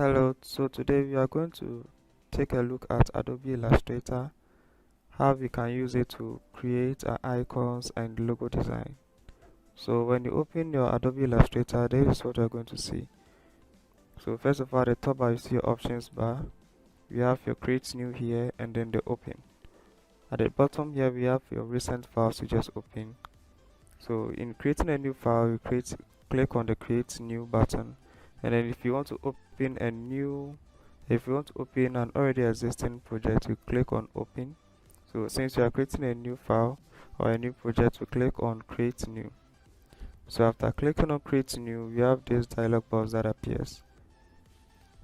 Hello, so today we are going to take a look at Adobe Illustrator, how we can use it to create icons and logo design. So when you open your Adobe Illustrator, this is what you're going to see. So first of all, at the top bar you see your options bar, we have your create new here and then the open. At the bottom here we have your recent files you just open. So in creating a new file, you click on the create new button, and then if you want to open an already existing project, you click on open. So since you are creating a new file or a new project, we click on create new. So after clicking on create new, we have this dialog box that appears.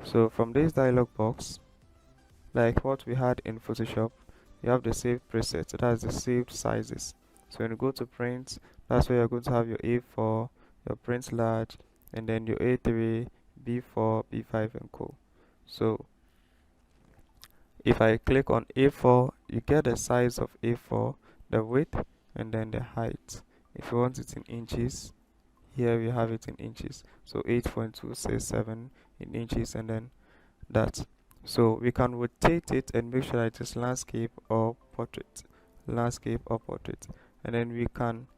So from this dialog box, like what we had in Photoshop, you have the saved preset, that's the saved sizes. So when you go to print, that's where you're going to have your A4, your print large, and then your A3, B4, B5, and co. So if I click on A4, you get the size of A4, the width, and then the height. If you want it in inches, here we have it in inches. So 8.267 in inches, and then that. So we can rotate it and make sure that it is landscape or portrait. Landscape or portrait. And then we can,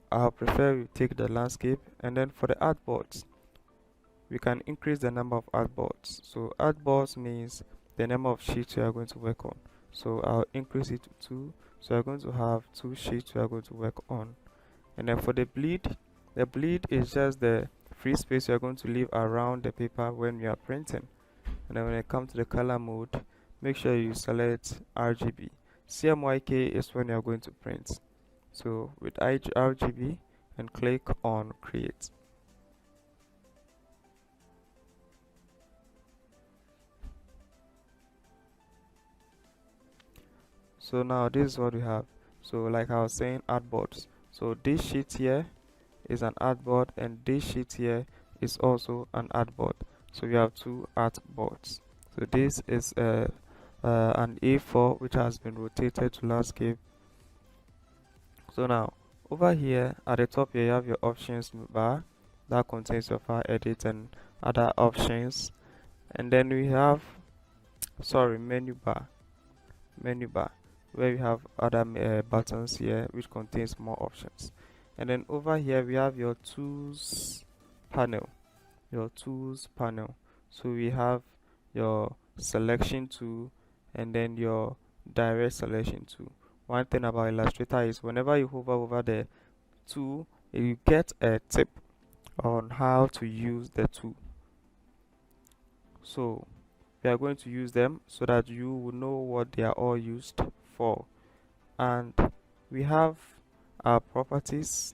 I'll prefer we take the landscape. And then for the artboards, we can increase the number of artboards. So artboards means the number of sheets you are going to work on. So I'll increase it to 2. So you're going to have 2 sheets you are going to work on. And then for the bleed is just the free space you are going to leave around the paper when you are printing. And then when it comes to the color mode, make sure you select RGB. CMYK is when you are going to print. So with RGB, and click on create. So now this is what we have. So like I was saying, artboards. So this sheet here is an artboard, and this sheet here is also an artboard. So we have 2 artboards. So this is an A4 which has been rotated to landscape. So now over here at the top here you have your options bar that contains your file edit and other options, and then we have menu bar where we have other buttons here which contains more options. And then over here we have your tools panel. So we have your selection tool and then your direct selection tool. One thing about Illustrator is whenever you hover over the tool, you get a tip on how to use the tool. So we are going to use them so that you will know what they are all used for. And we have our properties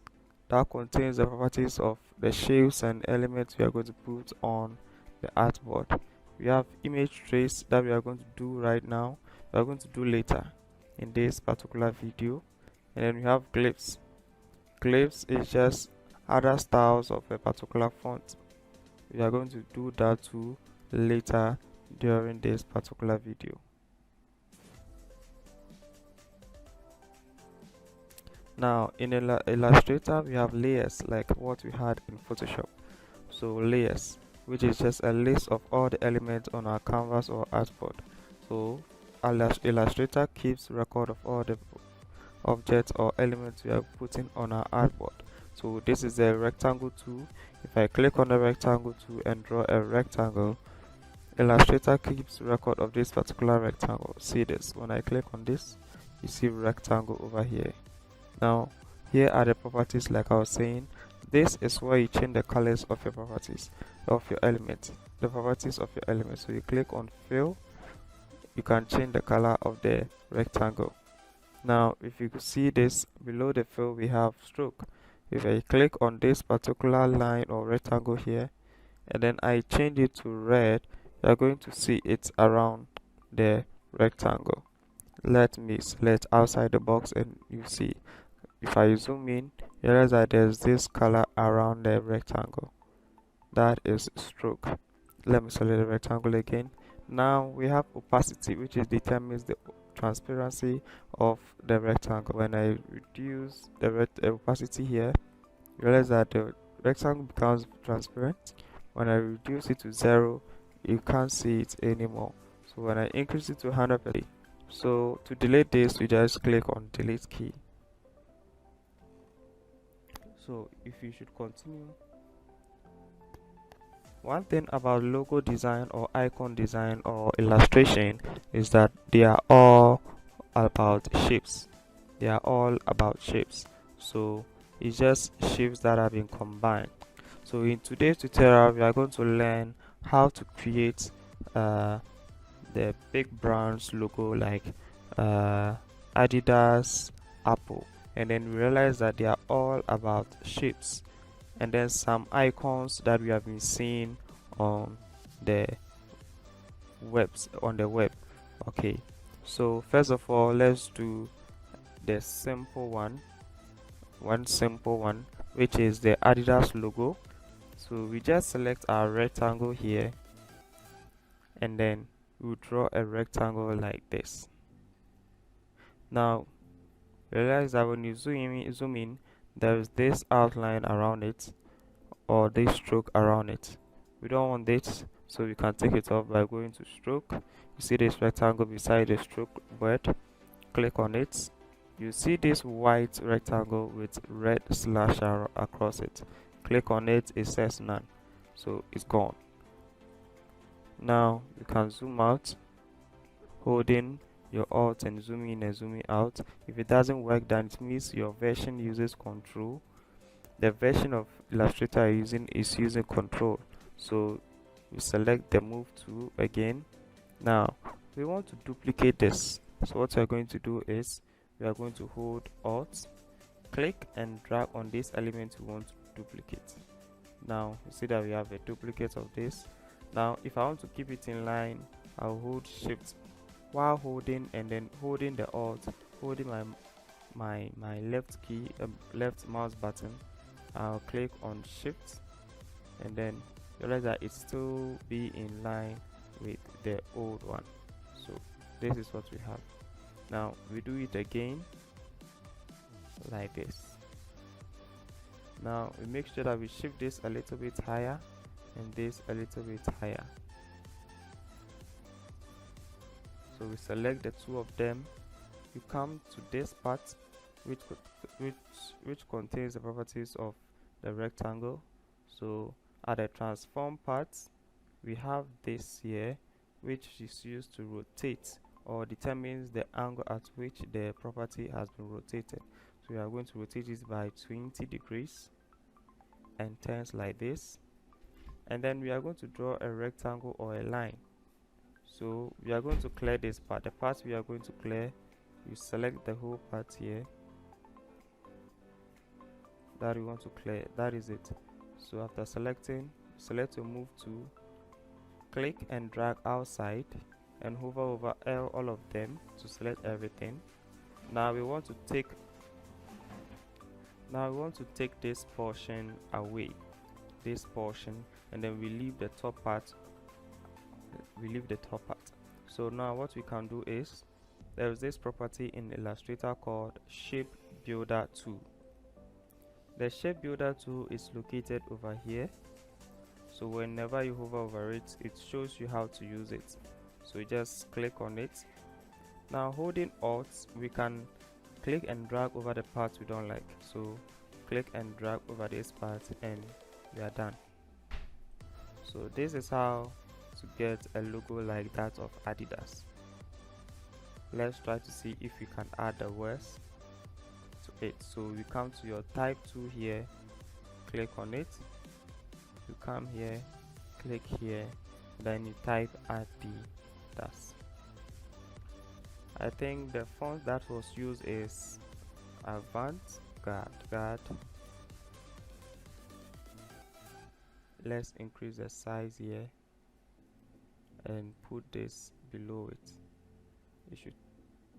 that contains the properties of the shapes and elements we are going to put on the artboard. We have image trace that we are going to do right now, we are going to do later in this particular video. And then we have glyphs. Glyphs is just other styles of a particular font. We are going to do that too later during this particular video. Now in Illustrator we have layers like what we had in Photoshop. So layers, which is just a list of all the elements on our canvas or artboard. So Illustrator keeps record of all the objects or elements we are putting on our artboard. So this is the rectangle tool. If I click on the rectangle tool and draw a rectangle, Illustrator keeps record of this particular rectangle. See this, when I click on this, you see rectangle over here. Now here are the properties. Like I was saying, this is where you change the colors of your properties of your element, the properties of your element. So you click on fill, you can change the color of the rectangle. Now if you see this below the fill, we have stroke. If I click on this particular line or rectangle here and then I change it to red, you are going to see it around the rectangle. Let me select outside the box and you see. If I zoom in, you realize that there's this color around the rectangle. That is stroke. Let me select the rectangle again. Now we have opacity, which determines the transparency of the rectangle. When I reduce the opacity here, you realize that the rectangle becomes transparent. When I reduce it to 0, you can't see it anymore. So when I increase it to 100%, so to delete this, we just click on delete key. So if you should continue, one thing about logo design or icon design or illustration is that they are all about shapes. They are all about shapes. So it's just shapes that have been combined. So in today's tutorial, we are going to learn how to create the big brands logo like Adidas, Apple, and then we realize that they are all about shapes, and then some icons that we have been seeing on the web. Okay, so first of all, let's do the simple one which is the Adidas logo. So we just select our rectangle here, and then we'll draw a rectangle like this. Now realize that when you zoom in, there is this outline around it, or this stroke around it. We don't want this, so we can take it off by going to stroke. You see this rectangle beside the stroke word, click on it. You see this white rectangle with red slash arrow across it. Click on it, it says none, so it's gone. Now you can zoom out holding your alt and zoom in and zooming out. If it doesn't work, then it means your version uses control. The version of Illustrator is using control. So we select the move tool again. Now we want to duplicate this. So what we are going to do is we are going to hold alt, click and drag on this element we want to duplicate. Now you see that we have a duplicate of this. Now if I want to keep it in line, I'll hold shift while holding, and then holding the alt, holding my left key, left mouse button. I'll click on shift, and then realize that it still be in line with the old one. So this is what we have. Now we do it again like this. Now we make sure that we shift this a little bit higher and this a little bit higher. So we select the two of them. You come to this part which contains the properties of the rectangle. So at the transform part, we have this here which is used to rotate or determines the angle at which the property has been rotated. So we are going to rotate this by 20 degrees and turns like this, and then we are going to draw a rectangle or a line. So we are going to clear this part. The part we are going to clear, you select the whole part here that we want to clear. That is it. So after selecting, select your move tool, click and drag outside and hover over all of them to select everything. Now we want to take this portion away, this portion, and then we leave the top part. So now what we can do is, there is this property in Illustrator called Shape Builder tool. The Shape Builder tool is located over here. So whenever you hover over it, it shows you how to use it. So you just click on it. Now holding Alt, we can click and drag over the parts we don't like. So click and drag over this part and we are done. So this is how to get a logo like that of Adidas. Let's try to see if we can add the words to it. So we come to your type tool here, click on it, you come here, click here, then you type Adidas. I think the font that was used is Avant-Garde. Let's increase the size here and put this below it. You should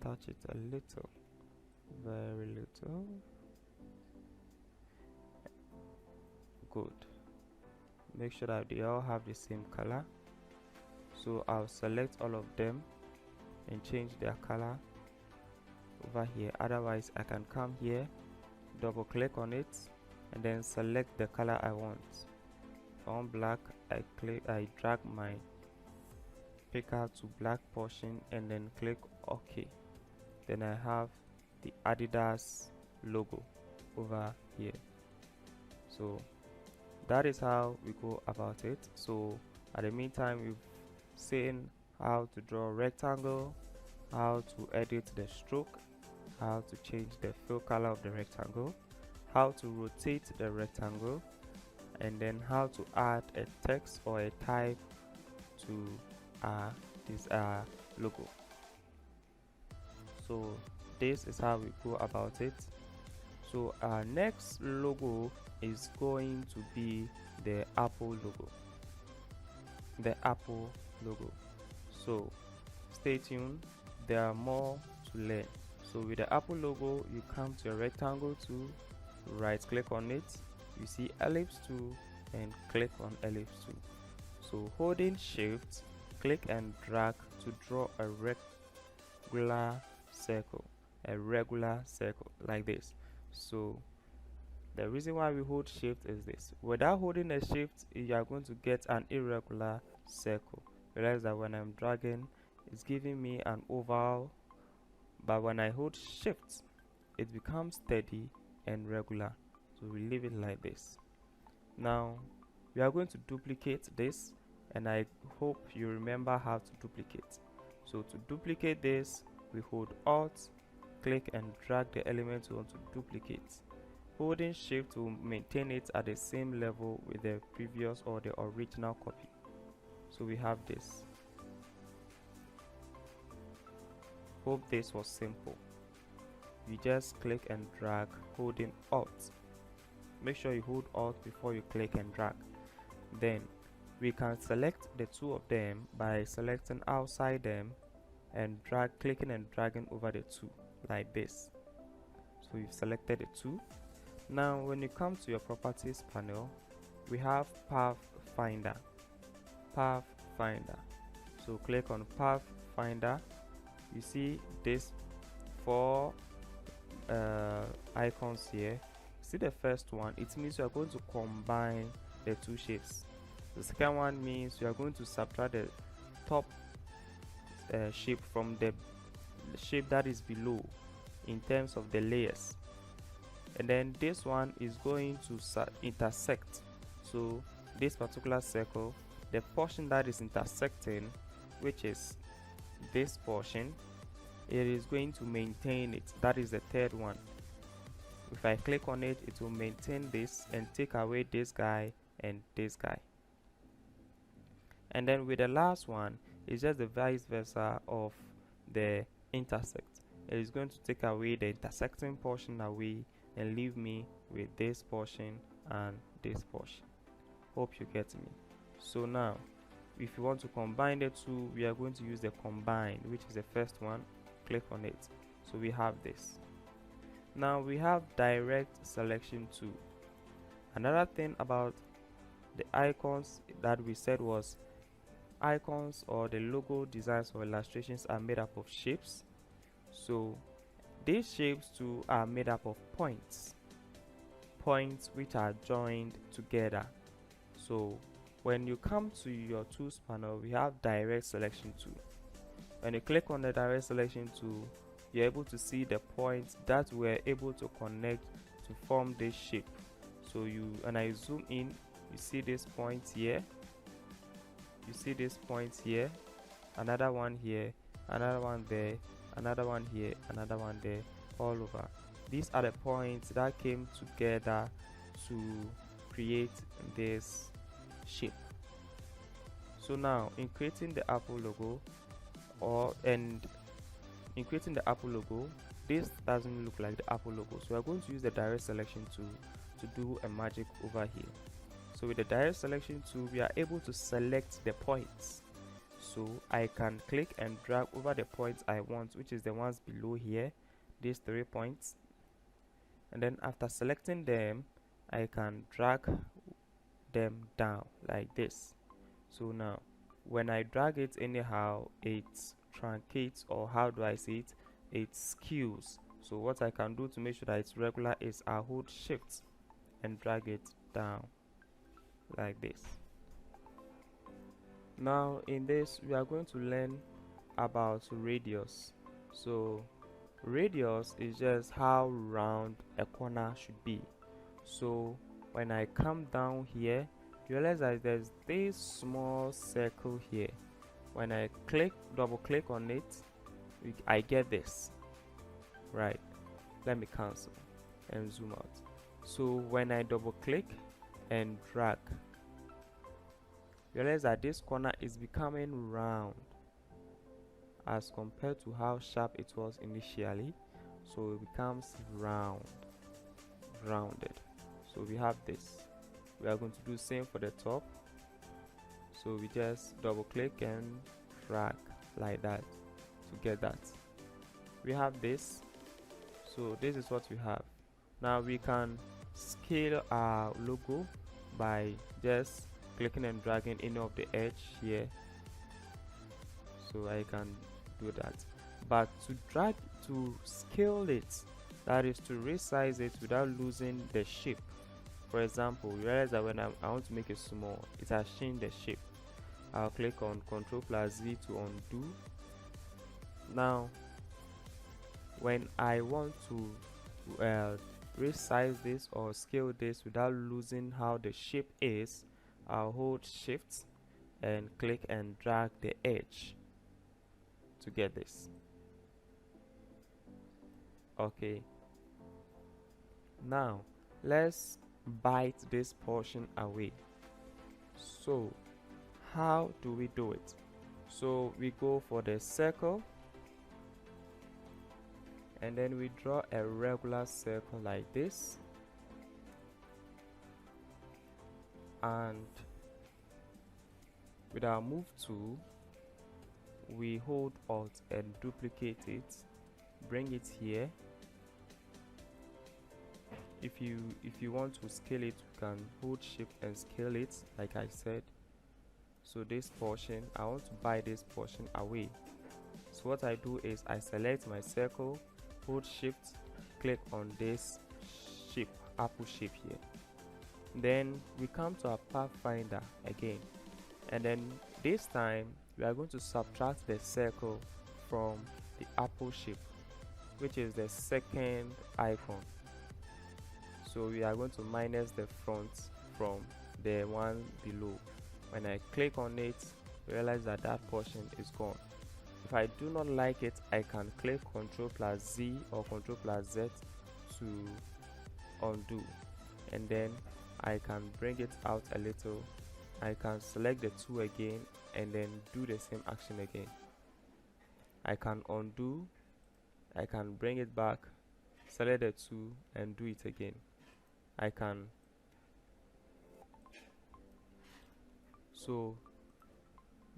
touch it a little, very little. Good. Make sure that they all have the same color. So I'll select all of them and change their color over here. Otherwise I can come here, double click on it, and then select the color I want. On black, I drag my pick out to black portion and then click OK. Then I have the Adidas logo over here. So that is how we go about it. So at the meantime, we've seen how to draw a rectangle, how to edit the stroke, how to change the fill color of the rectangle, how to rotate the rectangle, and then how to add a text or a type to this logo. So this is how we go about it. So our next logo is going to be the Apple logo. The Apple logo. So stay tuned, there are more to learn. So with the Apple logo, you come to a rectangle tool, right click on it, you see ellipse tool, and click on ellipse tool. So holding shift, click and drag to draw a regular circle like this. So the reason why we hold shift is this: without holding a shift, you are going to get an irregular circle. Realize that when I'm dragging, it's giving me an oval, but when I hold shift, it becomes steady and regular. So we leave it like this. Now we are going to duplicate this, and I hope you remember how to duplicate. So to duplicate this, we hold Alt, click and drag the element we want to duplicate. Holding shift will maintain it at the same level with the previous or the original copy. So we have this. Hope this was simple. You just click and drag holding Alt. Make sure you hold Alt before you click and drag. Then we can select the two of them by selecting outside them and clicking and dragging over the two like this. So you've selected the two. Now when you come to your properties panel, we have Path Finder. So click on Path Finder. You see this four icons here. See the first one, it means you are going to combine the two shapes. The second one means you are going to subtract the top shape from the shape that is below in terms of the layers. And then this one is going to intersect. So this particular circle, the portion that is intersecting, which is this portion, it is going to maintain it. That is the third one. If I click on it, it will maintain this and take away this guy and this guy. And then with the last one, it's just the vice versa of the intersect. It is going to take away the intersecting portion away and leave me with this portion and this portion. Hope you get me. So now if you want to combine the two, we are going to use the combine, which is the first one. Click on it. So we have this. Now we have direct selection tool. Another thing about the icons that we said was icons or the logo designs or illustrations are made up of shapes. So these shapes too are made up of points which are joined together. So when you come to your tools panel, we have direct selection tool. When you click on the direct selection tool, you're able to see the points that we're able to connect to form this shape. So and I zoom in, you see this point here, you see this point here, another one here, another one there, another one here, another one there, all over. These are the points that came together to create this shape. So now in creating the Apple logo, this doesn't look like the Apple logo, so we're going to use the direct selection tool to do a magic over here. So with the direct selection tool, we are able to select the points. So I can click and drag over the points I want, which is the ones below here, these 3 points. And then after selecting them, I can drag them down like this. So now when I drag it anyhow, it truncates, or how do I say it, it skews. So what I can do to make sure that it's regular is I hold shift and drag it down like this. Now in this we are going to learn about radius. So radius is just how round a corner should be. So when I come down here, you realize that there's this small circle here. When I double click on it, I get this. Right, let me cancel and zoom out. So when I double click and drag, realize that this corner is becoming round as compared to how sharp it was initially. So it becomes rounded. So we have this. We are going to do the same for the top. So we just double click and drag like that to get that. We have this. So this is what we have. Now we can scale our logo by just clicking and dragging any of the edge here. So I can do that. But to scale it, that is to resize it without losing the shape. For example, you realize that when I want to make it small, it has changed the shape. I'll click on Ctrl+Z to undo. Now when I want to resize this or scale this without losing how the shape is, I'll hold shift and click and drag the edge to get this. Okay, now let's bite this portion away. So how do we do it? So we go for the circle and then we draw a regular circle like this, and with our move tool we hold Alt and duplicate it, bring it here. If you want to scale it, you can hold shift and scale it like I said. So this portion, I want to bite this portion away. So what I do is I select my circle, hold shift, click on this shape, apple shape here. Then we come to our pathfinder again, and then this time we are going to subtract the circle from the apple shape, which is the second icon. So we are going to minus the front from the one below. When I click on it, realize that that portion is gone. If I do not like it, I can click Ctrl+Z or Ctrl+Z to undo, and then I can bring it out a little. I can select the two again and then do the same action again. I can undo, I can bring it back, select the two and do it again. I can. So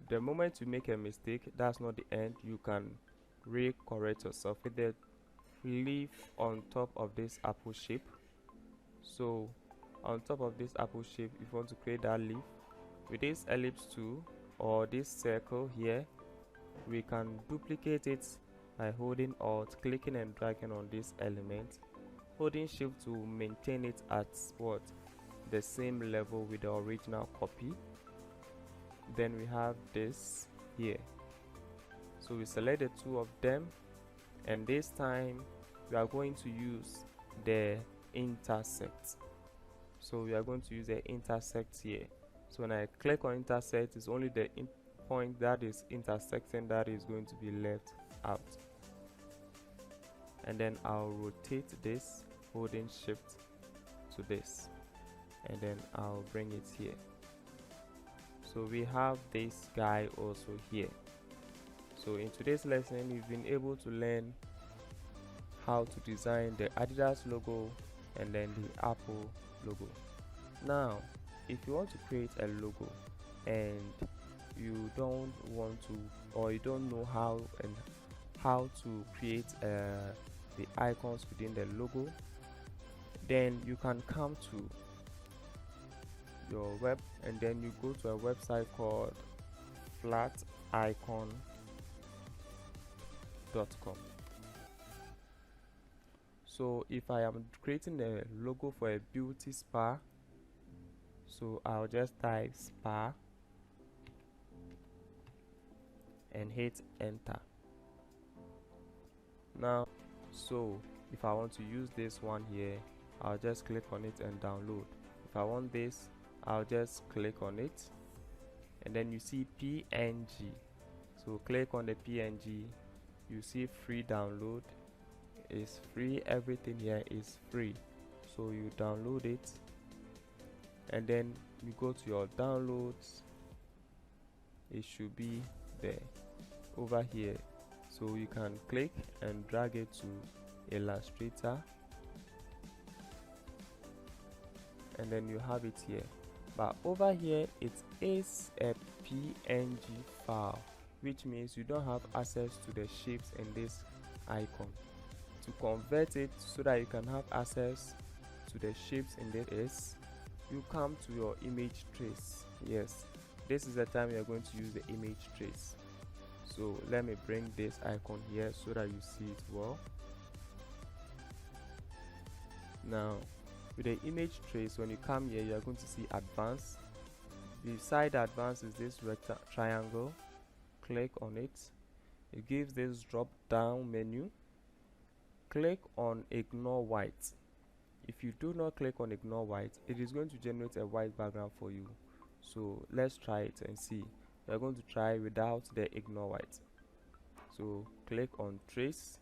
the moment you make a mistake, that's not the end. You can recorrect yourself with the leaf on top of this apple shape. So on top of this apple shape, if you want to create that leaf with this ellipse tool or this circle here, we can duplicate it by holding Alt, clicking and dragging on this element, holding shift to maintain it at what, the same level with the original copy. Then we have this here. So we select the two of them, and this time we are going to use the intersect. So we are going to use the intersect here. So when I click on intersect, it's only the point that is intersecting that is going to be left out. And then I'll rotate this, holding shift to this, and then I'll bring it here. So we have this guy also here. So in today's lesson, we've been able to learn how to design the Adidas logo and then the Apple logo. Now if you want to create a logo and you don't want to, or you don't know how to create the icons within the logo, then you can come to your web and then you go to a website called flaticon.com. So if I am creating a logo for a beauty spa, so I'll just type spa and hit enter. Now, so if I want to use this one here, I'll just click on it and download. If I want this, I'll just click on it, and then you see PNG. So click on the PNG, you see free download. Is free, everything here is free. So you download it, and then you go to your downloads. It should be there over here. So you can click and drag it to Illustrator, and then you have it here. But over here it is a PNG file, which means you don't have access to the shapes in this icon. To convert it so that you can have access to the shapes in this, you come to your image trace. Yes, this is the time you are going to use the image trace. So let me bring this icon here so that you see it well. Now with the image trace, when you come here, you are going to see advanced. Beside advanced is this triangle. Click on it. It gives this drop down menu. Click on ignore white. If you do not click on ignore white, it is going to generate a white background for you. So let's try it and see. We are going to try without the ignore white. So click on trace.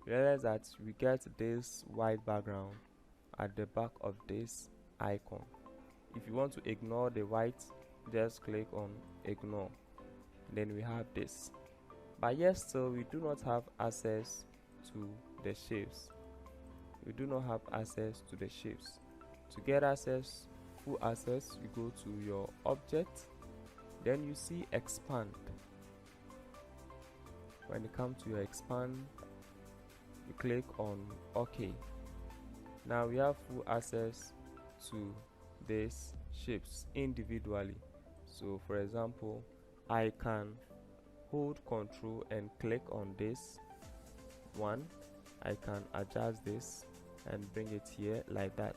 Realize that we get this white background at the back of this icon. If you want to ignore the white, just click on ignore. Then we have this. But yes, still we do not have access to the shapes. We do not have access to the shapes. To get access, full access, you go to your object, then you see expand. When you come to your expand, you click on OK. Now we have full access to these shapes individually. So for example, I can hold Ctrl and click on this one. I can adjust this and bring it here like that,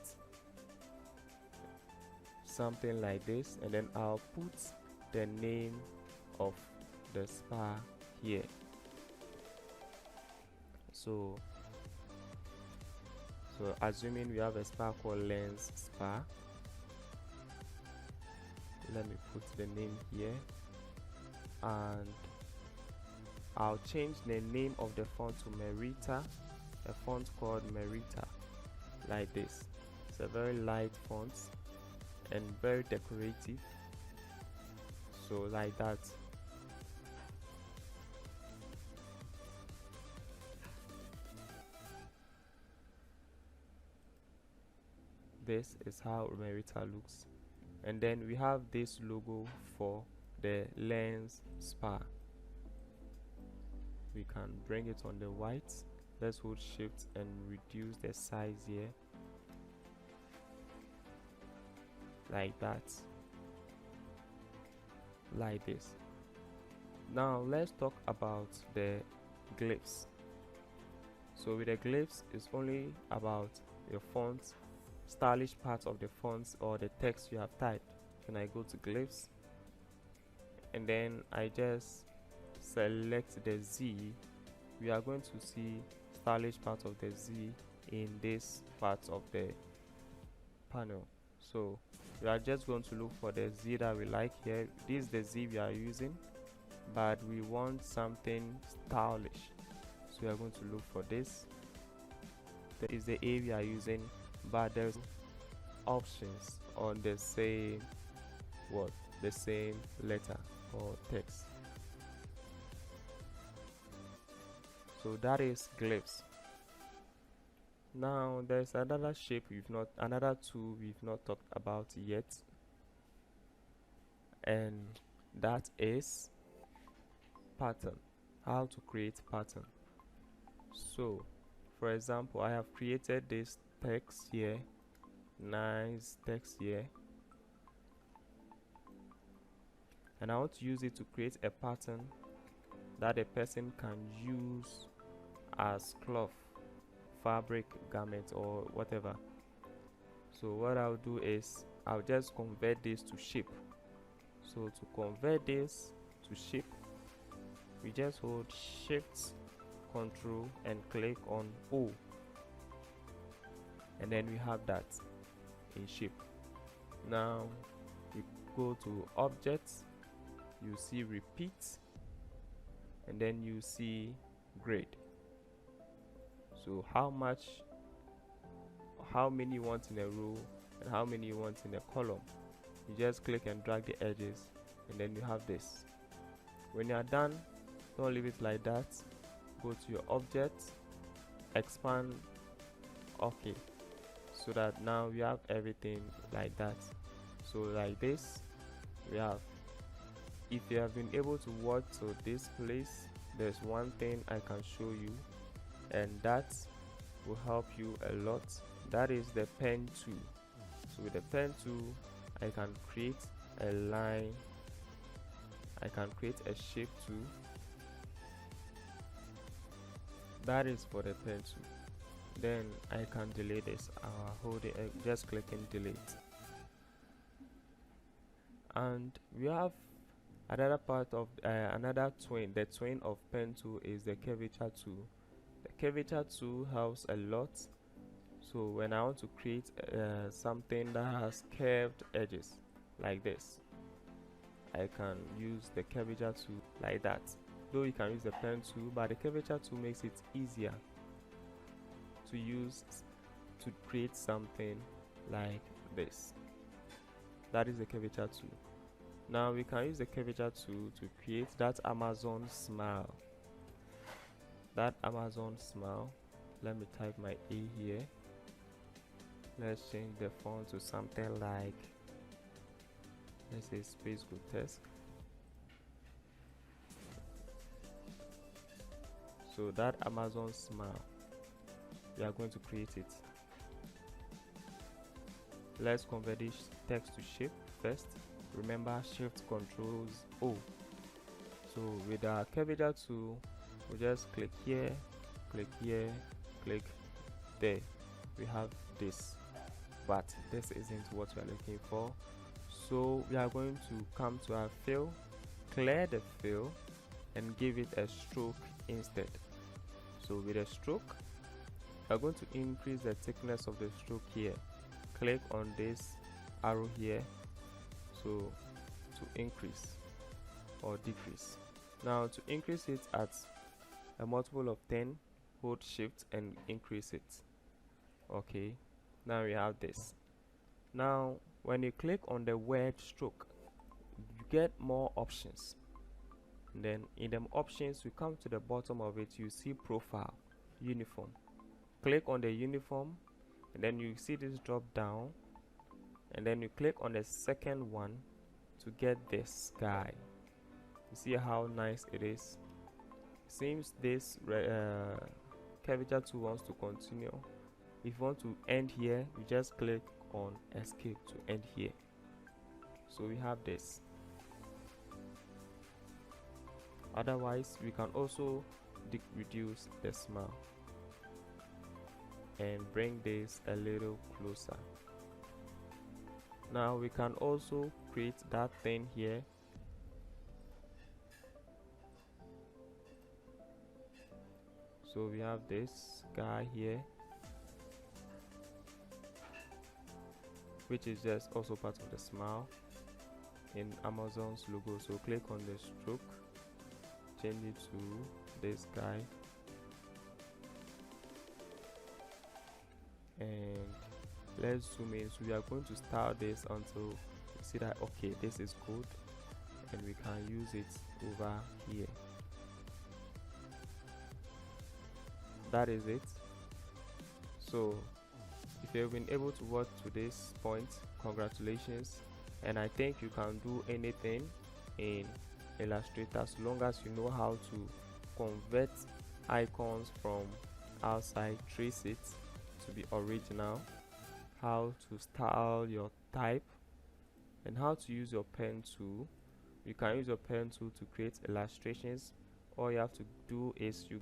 something like this, and then I'll put the name of the spa here. So assuming we have a spa called Lens Spa, let me put the name here, and I'll change the name of the font to Merita, a font called Merita, like this. It's a very light font and very decorative, so like that. This is how Merita looks. And then we have this logo for the Lens Spa. We can bring it on the white. Let's hold shift and reduce the size here, like that, like this. Now let's talk about the glyphs. So with the glyphs, it's only about the font, stylish parts of the fonts or the text you have typed. When I go to glyphs and then I just select the Z, we are going to see stylish part of the Z in this part of the panel. So we are just going to look for the Z that we like here. This is the Z we are using, but we want something stylish, so we are going to look for this. That is the A we are using, but there's options on the same word, the same letter or text. So that is glyphs. Now there's another shape another tool we've not talked about yet, and that is pattern. How to create pattern. So for example, I have created this text here, nice text here, and I want to use it to create a pattern that a person can use as cloth, fabric, garment, or whatever. So what I'll do is I'll just convert this to shape. So to convert this to shape, we just hold Shift, Control and click on O, and then we have that in shape. Now you go to Objects, you see Repeat, and then you see Grade. So how many you want in a row and how many you want in a column. You just click and drag the edges, and then you have this. When you are done, don't leave it like that. Go to your object, expand, okay, so that now we have everything like that. So like this, we have, if you have been able to watch to this place, there's one thing I can show you, and that will help you a lot. That is the pen tool. So with the pen tool, I can create a line, I can create a shape too. That is for the pen tool. Then I can delete this. I'll hold it, just click and delete. And we have another part of another twin. The twin of pen tool is the curvature tool. The curvature tool helps a lot. So when I want to create something that has curved edges like this, I can use the curvature tool like that. Though you can use the pen tool, but the curvature tool makes it easier to use to create something like this. That is the curvature tool. Now we can use the curvature tool to create that Amazon smile. That Amazon smile. Let me type my A here. Let's change the font to something like, let's say Space Grotesque. So that Amazon smile, we are going to create it. Let's convert this text to shape first. Remember, Shift controls O. So with our curvature tool, we just click here, click there. We have this, but this isn't what we are looking for. So we are going to come to our fill, clear the fill, and give it a stroke instead. So with a stroke, we are going to increase the thickness of the stroke here. Click on this arrow here, so to increase or decrease. Now to increase it at a multiple of 10, hold Shift and increase it. Okay, now we have this. Now when you click on the word stroke, you get more options. And then in them options, you come to the bottom of it, you see profile, uniform. Click on the uniform, and then you see this drop down, and then you click on the second one to get this guy. You see how nice it is. Seems this curvature tool wants to continue. If you want to end here, you just click on escape to end here. So we have this. Otherwise, we can also reduce the smile and bring this a little closer. Now we can also create that thing here. So we have this guy here, which is just also part of the smile in Amazon's logo. So click on the stroke, change it to this guy, and let's zoom in. So we are going to style this until we see that okay, this is good, and we can use it over here. That is it. So if you've been able to watch to this point, congratulations. And I think you can do anything in Illustrator as long as you know how to convert icons from outside, trace it to be original, how to style your type, and how to use your pen tool. You can use your pen tool to create illustrations. All you have to do is you